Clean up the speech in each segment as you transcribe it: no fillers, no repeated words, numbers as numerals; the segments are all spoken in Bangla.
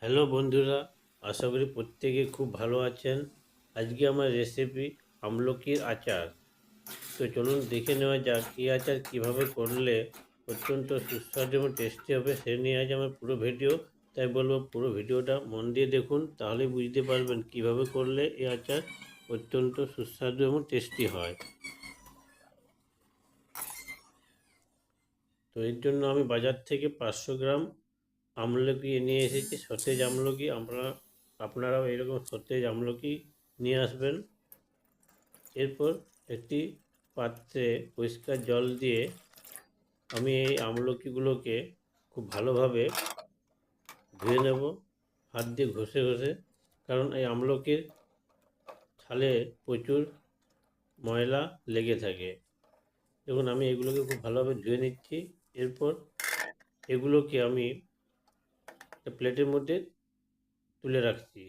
হ্যালো বন্ধুরা, আশা করি প্রত্যেকে খুব ভালো আছেন। আজকে আমার রেসিপি আমলকির আচার। তো চলুন দেখে নেওয়া যাক এই আচার কীভাবে করলে অত্যন্ত সুস্বাদু এবং টেস্টি হবে, সে নিয়ে আজ আমার পুরো ভিডিও। তাই বলবো পুরো ভিডিওটা মন দিয়ে দেখুন, তাহলেই বুঝতে পারবেন কিভাবে করলে এই আচার অত্যন্ত সুস্বাদু এবং টেস্টি হয়। তো এর জন্য আমি বাজার থেকে 500 গ্রাম আমলকি নিয়ে এসেছি, সতেজ আমলকি। আপনারাও এরকম সতেজ আমলকি নিয়ে আসবেন। এরপর একটি পাত্রে পরিষ্কার জল দিয়ে আমি এই আমলকিগুলোকে খুব ভালোভাবে ধুয়ে নেব, হাত দিয়ে ঘষে ঘষে। কারণ এই আমলকির ছালে প্রচুর ময়লা লেগে থাকে। দেখুন আমি এগুলোকে খুব ভালোভাবে ধুয়ে নিচ্ছি। এরপর এগুলোকে আমি একটা প্লেটের মধ্যে তুলে রাখছি।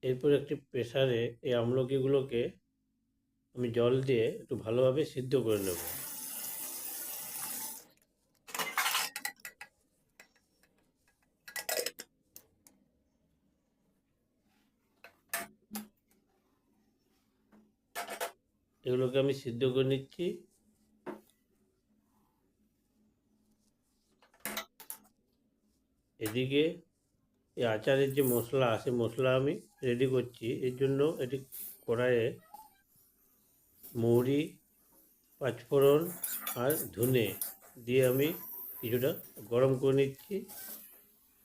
এরপর একটি প্রেসারে এই আমলকিগুলোকে আমি জল দিয়ে একটু ভালোভাবে সিদ্ধ করে নেব। এগুলোকে আমি সিদ্ধ করে নিচ্ছি। এদিকে এই আচারের যে মশলা, সেই মশলা আমি রেডি করছি। এর জন্য এটি কড়াইয়ে মৌরি, পাঁচফোড়ন আর ধনে দিয়ে আমি কিছুটা গরম করে নিচ্ছি।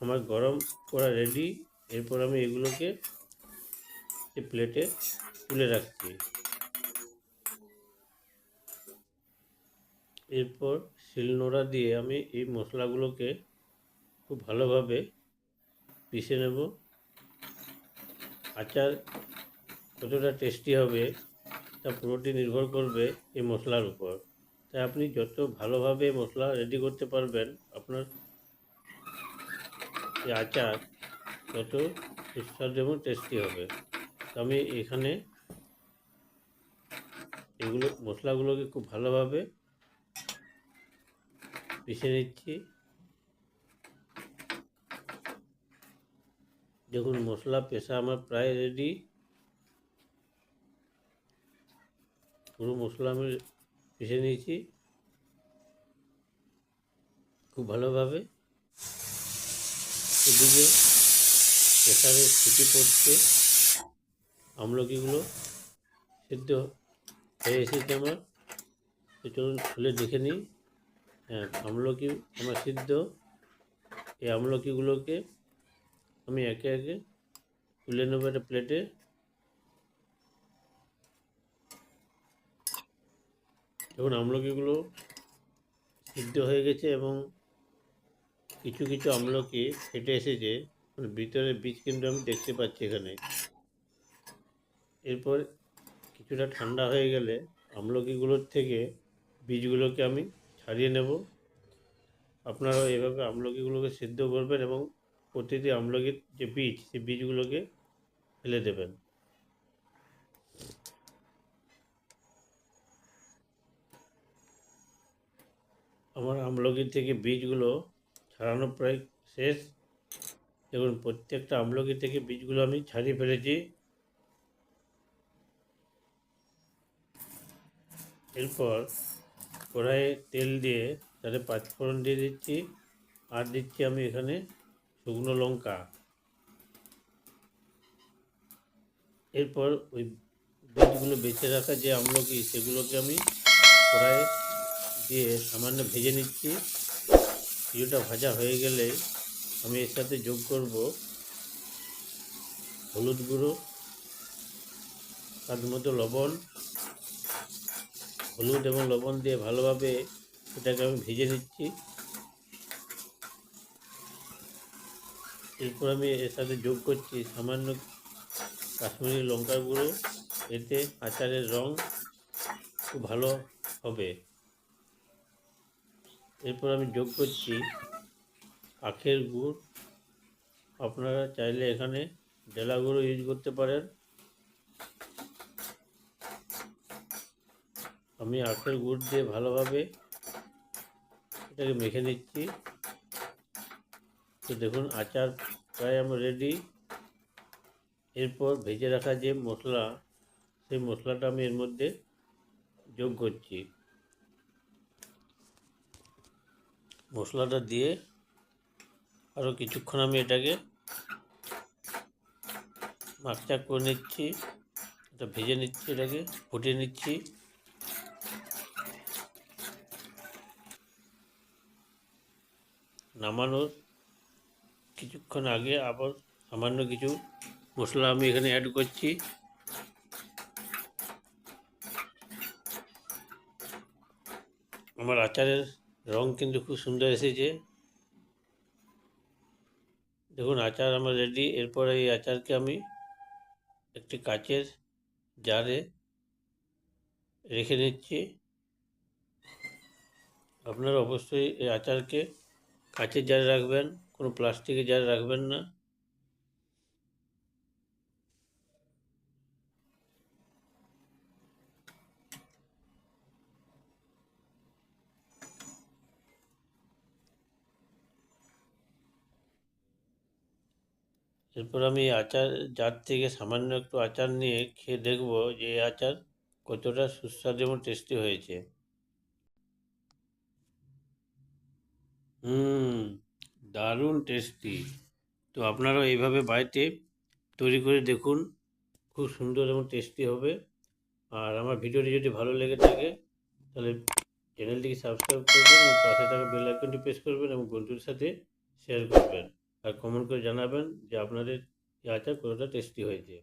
আমার গরম করা রেডি। এরপর আমি এগুলোকে প্লেটে তুলে রাখছি। এরপর শিলনোড়া দিয়ে আমি এই মশলাগুলোকে খুব ভালোভাবে পিষে নেব। আচার কতটা টেস্টি হবে তা পুরোটি নির্ভর করবে এই মশলার উপর। তাই আপনি যত ভালোভাবে মশলা রেডি করতে পারবেন, আপনার এই আচার তত সুস্বাদু এবং টেস্টি হবে। তো আমি এখানে মশলাগুলোকে খুব ভালোভাবে পিষে নিচ্ছি। দেখুন মশলা পেষা আমার প্রায় রেডি। পুরো মশলা আমি পিষে নিয়েছি খুব ভালোভাবে। এদিকে প্রেসারে সিটি পড়ছে, আমলকিগুলো সিদ্ধ হয়ে এসেছে আমার। তো চলুন খুলে দেখে নিই। হ্যাঁ, আমলকি আমার সিদ্ধ। এই আমলকিগুলোকে আমি একে একে তুলে নেবো একটা প্লেটে। দেখুন আমলকিগুলো সিদ্ধ হয়ে গেছে এবং কিছু কিছু আমলকি ফেটে এসেছে, মানে ভিতরে বীজ কিন্তু আমি দেখতে পাচ্ছি এখানে। এরপর কিছুটা ঠান্ডা হয়ে গেলে আমলকিগুলোর থেকে বীজগুলোকে আমি ছাড়িয়ে নেব। আপনারাও এভাবে আমলকিগুলোকে সিদ্ধ করবেন এবং প্রতিটি আমলকির যে বীজ, সেই বীজগুলোকে ফেলে দেবেন। আমার আমলকির থেকে বীজগুলো ছাড়ানো প্রায় শেষ। দেখুন প্রত্যেকটা আমলকি থেকে বীজগুলো আমি ছাড়িয়ে ফেলেছি। এরপর কড়াইয়ে তেল দিয়ে তাতে পাঁচফোড়ন দিয়ে দিচ্ছি, আর দিচ্ছি আমি এখানে শুকনো লঙ্কা। এরপর ওই বীজগুলো বেছে রাখা যে আমলকি, সেগুলোকে আমি কড়াইয়ে দিয়ে সামান্য ভেজে নিচ্ছি। কিছুটা ভাজা হয়ে গেলে আমি এর সাথে যোগ করব হলুদ গুঁড়ো, স্বাদ মতো লবণ। হলুদ এবং লবণ দিয়ে ভালোভাবে এটাকে আমি ভেজে নিচ্ছি। এরপর আমি এর সাথে যোগ করছি সামান্য কাশ্মীরি লঙ্কার গুঁড়ো। এতে আচারের রং খুব ভালো হবে। এরপর আমি যোগ করছি আখের গুড়। আপনারা চাইলে এখানে ডেলা গুঁড়ো ইউজ করতে পারেন। আমি আখের গুড় দিয়ে ভালোভাবে এটাকে মেখে নিচ্ছি। তো দেখুন আচার প্রায় আমার রেডি। এরপর ভেজে রাখা যে মশলা, সেই মশলাটা আমি এর মধ্যে যোগ করছি। মশলাটা দিয়ে আরও কিছুক্ষণ আমি এটাকে মাখচাক করে নিচ্ছি, এটা ভেজে নিচ্ছি, এটাকে ফুটিয়ে নিচ্ছি। নামানোর কিছুক্ষণ আগে আবার সামান্য কিছু মশলা আমি এখানে অ্যাড করছি। আমার আচারের রং কিন্তু খুব সুন্দর এসেছে। দেখুন আচার আমার রেডি। এরপর এই আচারকে আমি একটি কাচের জারে রেখে নিচ্ছি। আপনারা অবশ্যই এই আচারকে কাচের জারে রাখবেন, কোনো প্লাস্টিকের জারে রাখবেন না। এরপর আমি আচার জার থেকে সামান্য একটু আচার নিয়ে খেয়ে দেখব যে এই আচার কতটা সুস্বাদু এবং টেস্টি হয়েছে। দারুণ টেস্টি। তো আপনারাও এইভাবে বাড়িতে তৈরি করে দেখুন, খুব সুন্দর এবং টেস্টি হবে। আর আমার ভিডিওটি যদি ভালো লেগে থাকে তাহলে চ্যানেলটিকে সাবস্ক্রাইব করবেন এবং পাশে থাকা বেল আইকনটি প্রেস করবেন এবং বন্ধুদের সাথে শেয়ার করবেন। আর কমেন্ট করে জানাবেন যে আপনাদের এই আচার কতটা টেস্টি হয়েছে।